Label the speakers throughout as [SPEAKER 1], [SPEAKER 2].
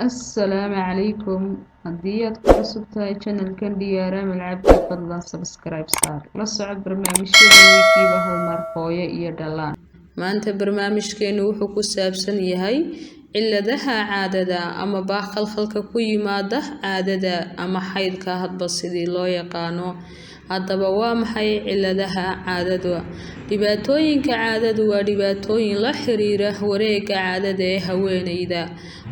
[SPEAKER 1] السلام عليكم هديات كعصبتها channel كان ديارام العبد فضلا سبسكرايب صار لا صعب برنامج ويكي بهال مرقوية إيا دلان maanta barnaamijkeenu wuxuu ku saabsan yahay cilladaha caadada ama khalkhalka ku yimaada caadada ama xaydka hadba sidii loo yaqaano. Haddaba waa maxay cilladaha caadada? Dhibaatooyinka caadadu waa dhibaatooyin la xiriira wareegga caadada ee haweeneyda.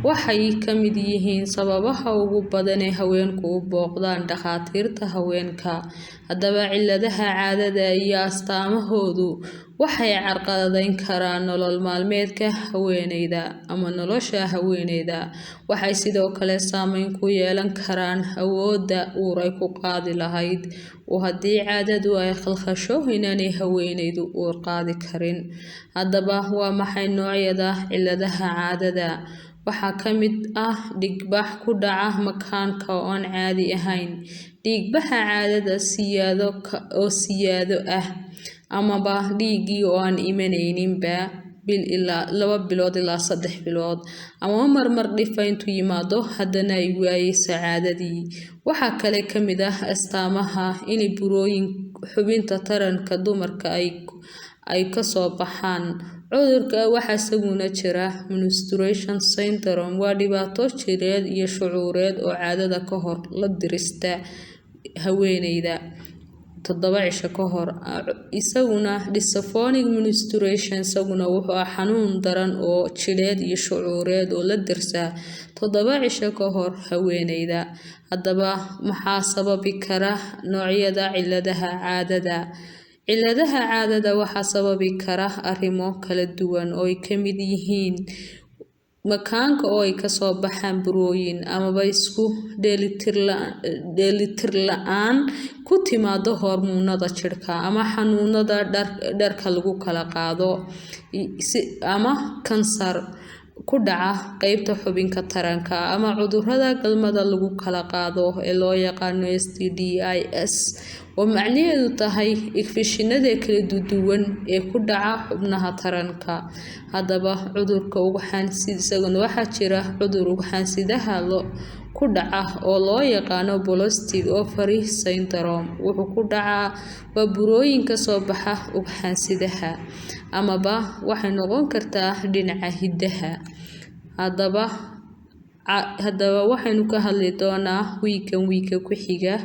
[SPEAKER 1] Waxay ka mid yihiin sababaha ugu badan ee haweenku u booqdaan dhakhaatiirta haweenka. Haddaba cilladaha caadada iyo astaamahoodu waxay carqaladayn karaan nolol maalmeedka haweeneyda ama nolosha haweeneyda. Waxay sidoo kale saameyn ku yeelan karaan awoodda uur ay ku qaadi lahayd, oo haddii caadadu ay khalkhasho inaanay haweeneydu uur qaadi karin. Haddaba waa maxay noocyada cilladaha caadada? Waxaa ka mid ah dhiigbax ku dhaca makaanka oo aan caadi ahayn, dhiigbaxa caadada siyaado ah, amaba dhiigii oo aan imanayninba bil ilaa 2 bilood ilaa 3 bilood, ama marmar dhifa intuu yimaado haddana ay waayeyso caadadii. Waxaa kale ka mid ah astaamaha in burooyin xubinta taranka dumarka ay ka soo baxaan. Cudurka waxaa isaguna jira menstruation syndrome, waa dhibaato jireed iyo shucuureed oo caadada ka hor la dirista haweeneyda 7 cisho ka hor. Isaguna dysphoric menstruation isaguna wuxuu xanuun daran oo jireed iyo shucuureed oo la dirsa 7 cisho ka hor haweeneyda. Haddaba maxaa sababi kara noocyada cilladaha caadada? Cilladaha caadada waxaa sababi kara arrimo kala duwan oo ay ka mid yihiin makaanka oo ay ka soo baxaan burooyin, amaba isku dheelitir la'aan ku timaado hormoonada jirka, ama xanuunada dharka lagu kala qaado, ama kansar ku dhaca qaybta xubinka taranka, ama cudurrada galmada lagu kala qaado ee loo yaqaano STDs, oo macnaheedu tahay infekshinada kala duwan ee ku dhaca xubnaha taranka. Haddaba cudurka isaguna waxaa jira cudur ugxan-sidaha ku dhaca oo loo yaqaano polycystic ovary syndrome. Wuxuu ku dhacaa waa burooyin ka soo baxa ugxan-sidaha, amaba waxay noqon kartaa dhinaca hiddaha. Haddaba waxaynu ka hadli doonaa wiigga ku xiga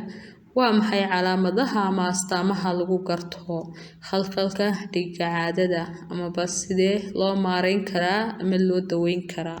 [SPEAKER 1] waa maxay calaamadaha ama astaamaha lagu garto khalkhalka dhiigga caadada, amaba sidee loo maareyn karaa ama loo daweyn karaa.